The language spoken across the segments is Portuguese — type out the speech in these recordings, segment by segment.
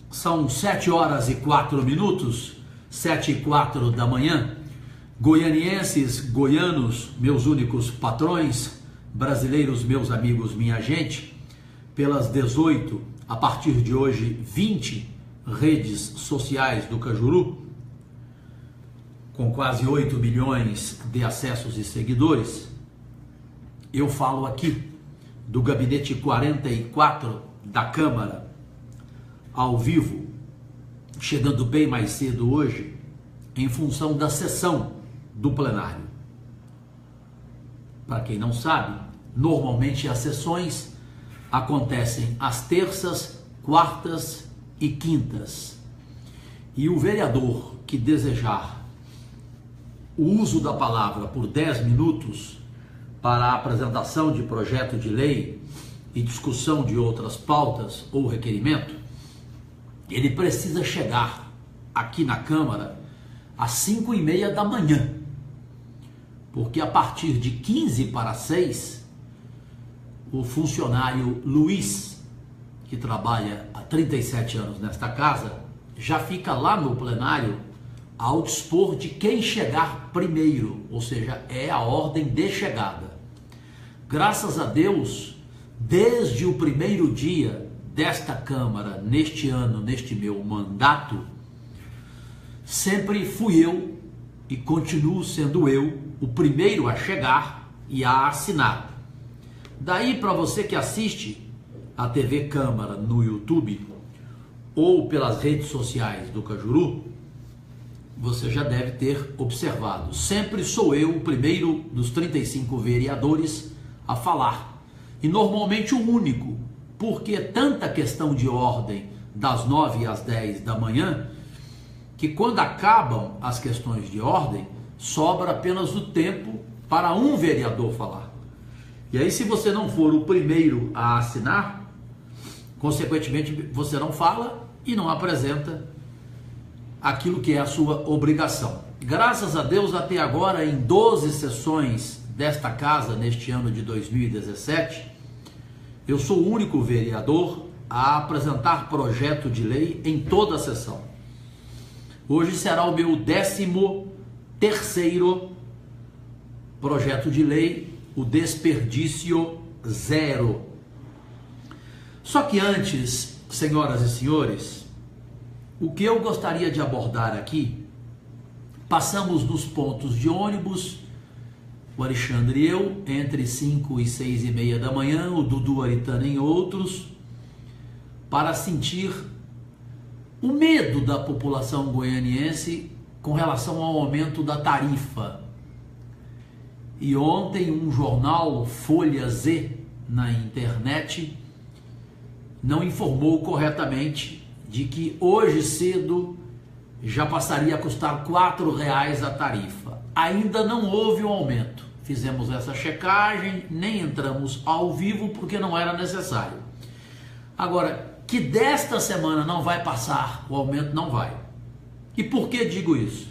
São 7h04, 7h04 da manhã. Goianienses, goianos, meus únicos patrões, brasileiros, meus amigos, minha gente, pelas 18, a partir de hoje, 20 redes sociais do Cajuru, com quase 8 milhões de acessos e seguidores, eu falo aqui do gabinete 44 da Câmara, ao vivo, chegando bem mais cedo hoje, em função da sessão do plenário. Para quem não sabe, normalmente as sessões acontecem às terças, quartas e quintas. E o vereador que desejar o uso da palavra por 10 minutos para a apresentação de projeto de lei e discussão de outras pautas ou requerimento, ele precisa chegar aqui na Câmara às 5h30 da manhã, porque a partir de 15 para 6, o funcionário Luiz, que trabalha há 37 anos nesta casa, já fica lá no plenário ao dispor de quem chegar primeiro, ou seja, é a ordem de chegada. Graças a Deus, desde o primeiro dia desta Câmara, neste ano, neste meu mandato, sempre fui eu e continuo sendo eu o primeiro a chegar e a assinar. Daí, para você que assiste a TV Câmara no YouTube ou pelas redes sociais do Cajuru, você já deve ter observado. Sempre sou eu o primeiro dos 35 vereadores a falar. E normalmente o único, porque tanta questão de ordem das 9 às 10 da manhã, que quando acabam as questões de ordem, sobra apenas o tempo para um vereador falar. E aí, se você não for o primeiro a assinar, consequentemente você não fala e não apresenta aquilo que é a sua obrigação. Graças a Deus, até agora, em 12 sessões desta casa, neste ano de 2017, eu sou o único vereador a apresentar projeto de lei em toda a sessão. Hoje será o meu 13º projeto de lei, o desperdício zero. Só que antes, senhoras e senhores, o que eu gostaria de abordar aqui, passamos nos pontos de ônibus, o Alexandre e eu, entre 5 e 6h30 da manhã, o Dudu Aritana em outros, para sentir o medo da população goianiense com relação ao aumento da tarifa. E ontem um jornal, Folha Z, na internet, não informou corretamente de que hoje cedo já passaria a custar R$4 a tarifa. Ainda não houve um aumento. Fizemos essa checagem, nem entramos ao vivo porque não era necessário. Agora, que desta semana não vai passar, o aumento não vai. E por que digo isso?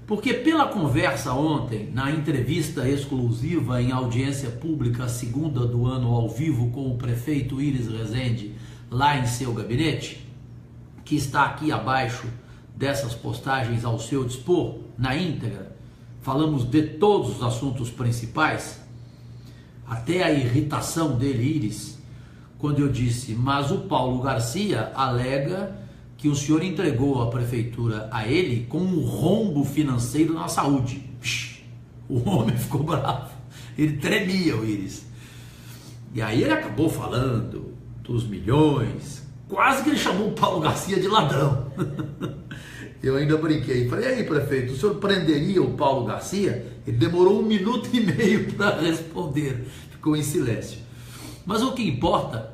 Porque pela conversa ontem, na entrevista exclusiva em audiência pública, segunda do ano ao vivo com o prefeito Iris Rezende, lá em seu gabinete, que está aqui abaixo dessas postagens ao seu dispor, na íntegra, falamos de todos os assuntos principais, até a irritação dele, Iris, quando eu disse, mas o Paulo Garcia alega que o senhor entregou a prefeitura a ele com um rombo financeiro na saúde. O homem ficou bravo, ele tremia, o Iris. E aí ele acabou falando dos milhões, quase que ele chamou o Paulo Garcia de ladrão. Eu ainda brinquei, falei, e aí, prefeito, o senhor prenderia o Paulo Garcia? Ele demorou 1 minuto e meio para responder, ficou em silêncio. Mas o que importa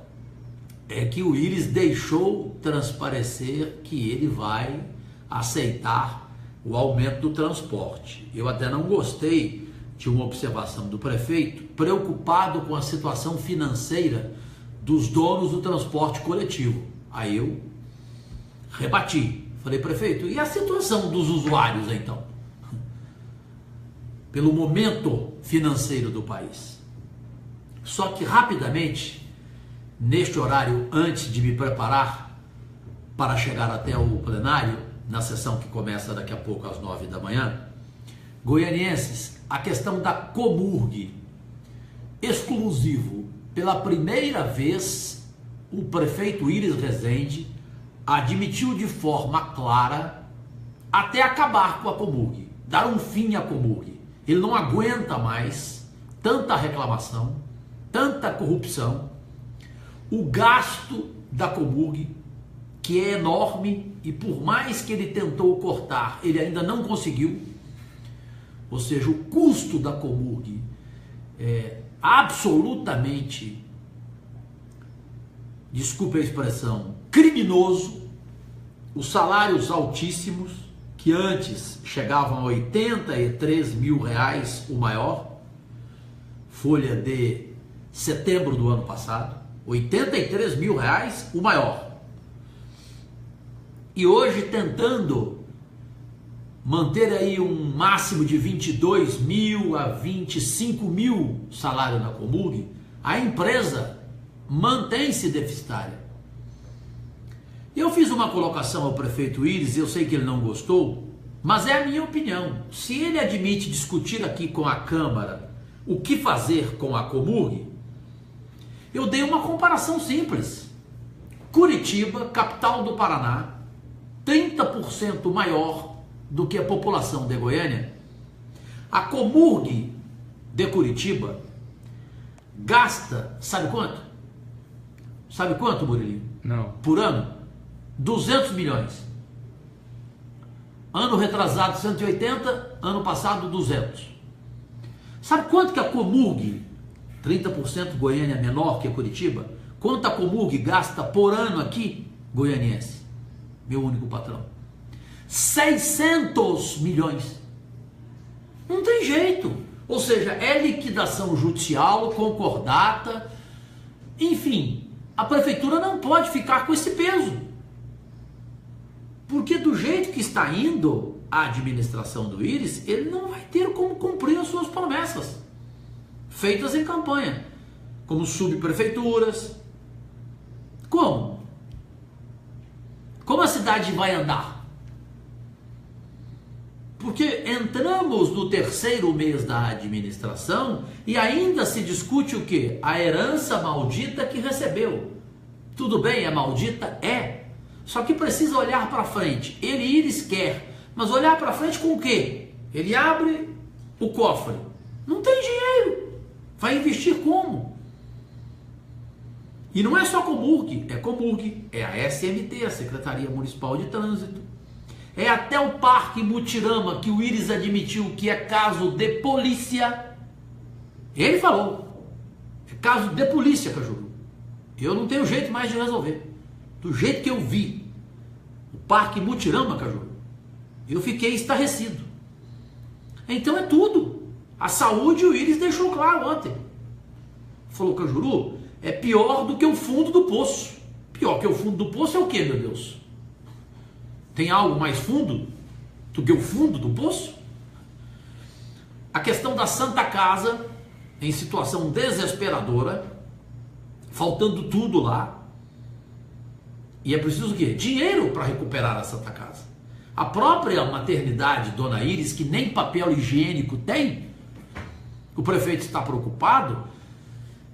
é que o Iris deixou transparecer que ele vai aceitar o aumento do transporte. Eu até não gostei de uma observação do prefeito, preocupado com a situação financeira dos donos do transporte coletivo. Aí eu rebati. Falei, prefeito, e a situação dos usuários então? Pelo momento financeiro do país. Só que rapidamente, neste horário, antes de me preparar para chegar até o plenário, na sessão que começa daqui a pouco às 9 da manhã. Goianienses, a questão da Comurg, exclusivo, pela primeira vez, o prefeito Íris Rezende admitiu de forma clara até acabar com a Comurg, dar um fim à Comurg. Ele não aguenta mais tanta reclamação, tanta corrupção, o gasto da Comurg, que é enorme, e por mais que ele tentou cortar, ele ainda não conseguiu. Ou seja, o custo da Comurg é absolutamente, desculpe a expressão, criminoso. Os salários altíssimos, que antes chegavam a 83 mil reais, o maior, folha de setembro do ano passado, 83 mil reais, o maior. E hoje tentando manter aí um máximo de 22 mil a 25 mil salário na Comurg, a empresa mantém-se deficitária. Eu fiz uma colocação ao prefeito Íris, eu sei que ele não gostou, mas é a minha opinião. Se ele admite discutir aqui com a Câmara o que fazer com a Comurg, eu dei uma comparação simples. Curitiba, capital do Paraná, 30% maior do que a população de Goiânia. A Comurg de Curitiba gasta, sabe quanto? Sabe quanto, Murilinho? Não. Por ano? 200 milhões. Ano retrasado 180, ano passado 200. Sabe quanto que a Comurg, 30% Goiânia menor que a Curitiba, quanto a Comurg gasta por ano aqui, goianiense? Meu único patrão. 600 milhões. Não tem jeito. Ou seja, é liquidação judicial, concordata, enfim, a prefeitura não pode ficar com esse peso. Porque do jeito que está indo a administração do Íris, ele não vai ter como cumprir as suas promessas feitas em campanha, como subprefeituras. Como? Como a cidade vai andar? Porque entramos no terceiro mês da administração e ainda se discute o quê? A herança maldita que recebeu. Tudo bem, é maldita? É. Só que precisa olhar para frente. Ele, Íris, quer, mas olhar para frente com o quê? Ele abre o cofre. Não tem dinheiro. Vai investir como? E não é só Comurg, é a SMT, a Secretaria Municipal de Trânsito. É até o Parque Mutirama, que o Íris admitiu que é caso de polícia. Ele falou, é caso de polícia, Cajuru. Eu não tenho jeito mais de resolver. Do jeito que eu vi o Parque Mutirama, Cajuru, eu fiquei estarrecido. Então é tudo. A saúde, o Íris deixou claro ontem. Falou, Cajuru, é pior do que o fundo do poço. Pior que o fundo do poço é o quê, meu Deus? Tem algo mais fundo do que o fundo do poço? A questão da Santa Casa, em situação desesperadora, faltando tudo lá. E é preciso o quê? Dinheiro para recuperar a Santa Casa. A própria maternidade Dona Íris, que nem papel higiênico tem, o prefeito está preocupado,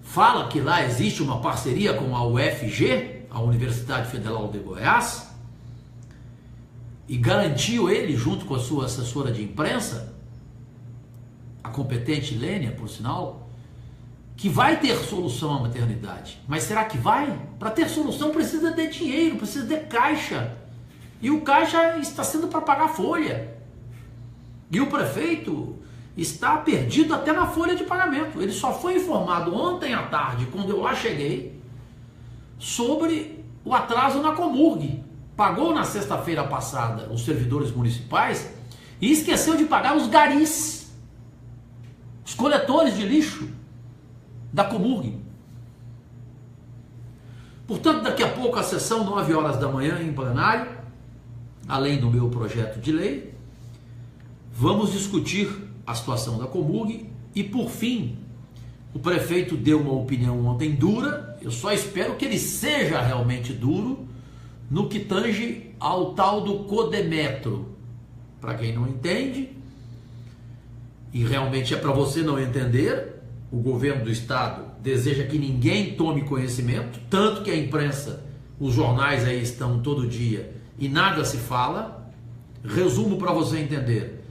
fala que lá existe uma parceria com a UFG, a Universidade Federal de Goiás, e garantiu ele, junto com a sua assessora de imprensa, a competente Lênia, por sinal, que vai ter solução à maternidade. Mas será que vai? Para ter solução precisa de dinheiro, precisa de caixa. E o caixa está sendo para pagar folha. E o prefeito está perdido até na folha de pagamento. Ele só foi informado ontem à tarde, quando eu lá cheguei, sobre o atraso na Comurg. Pagou na sexta-feira passada os servidores municipais e esqueceu de pagar os garis, os coletores de lixo da Comurg. Portanto, daqui a pouco a sessão, 9 horas da manhã, em plenário, além do meu projeto de lei, vamos discutir a situação da Comurg e, por fim, o prefeito deu uma opinião ontem dura, eu só espero que ele seja realmente duro, no que tange ao tal do Codemetro. Para quem não entende, e realmente é para você não entender, o governo do estado deseja que ninguém tome conhecimento, tanto que a imprensa, os jornais aí estão todo dia e nada se fala. Resumo para você entender.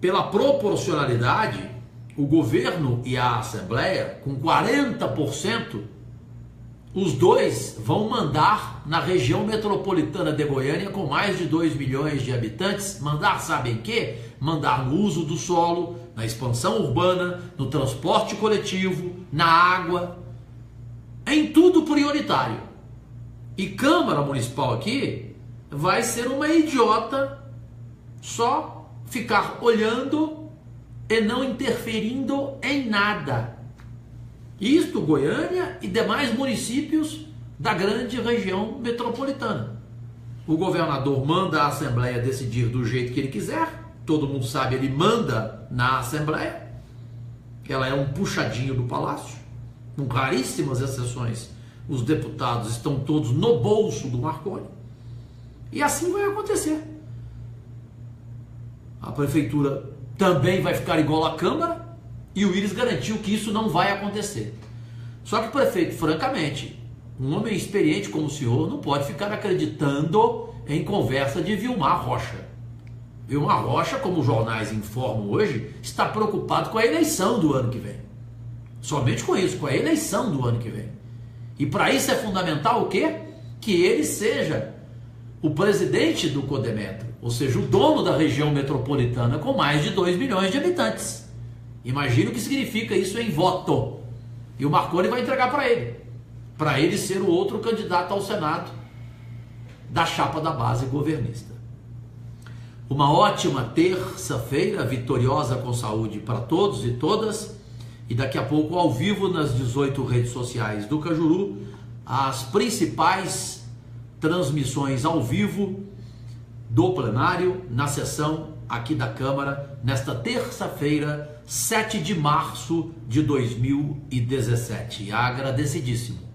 Pela proporcionalidade, o governo e a Assembleia, com 40%, os dois vão mandar na região metropolitana de Goiânia, com mais de 2 milhões de habitantes, mandar, sabem quê? Mandar no uso do solo, na expansão urbana, no transporte coletivo, na água, em tudo prioritário. E Câmara Municipal aqui vai ser uma idiota, só ficar olhando e não interferindo em nada. Isto, Goiânia e demais municípios da grande região metropolitana. O governador manda a Assembleia decidir do jeito que ele quiser, todo mundo sabe, ele manda na Assembleia, ela é um puxadinho do palácio, com raríssimas exceções, os deputados estão todos no bolso do Marconi, e assim vai acontecer. A prefeitura também vai ficar igual à Câmara, e o Íris garantiu que isso não vai acontecer. Só que o prefeito, francamente, um homem experiente como o senhor, não pode ficar acreditando em conversa de Vilmar Rocha. Vilmar Rocha, como os jornais informam hoje, está preocupado com a eleição do ano que vem. Somente com isso, com a eleição do ano que vem. E para isso é fundamental o quê? Que ele seja o presidente do Codemetro, ou seja, o dono da região metropolitana com mais de 2 milhões de habitantes. Imagina o que significa isso em voto. E o Marconi vai entregar para ele ser o outro candidato ao Senado da chapa da base governista. Uma ótima terça-feira, vitoriosa com saúde para todos e todas. E daqui a pouco, ao vivo, nas 18 redes sociais do Cajuru, as principais transmissões ao vivo do plenário na sessão aqui da Câmara, nesta terça-feira, 7 de março de 2017. Agradecidíssimo.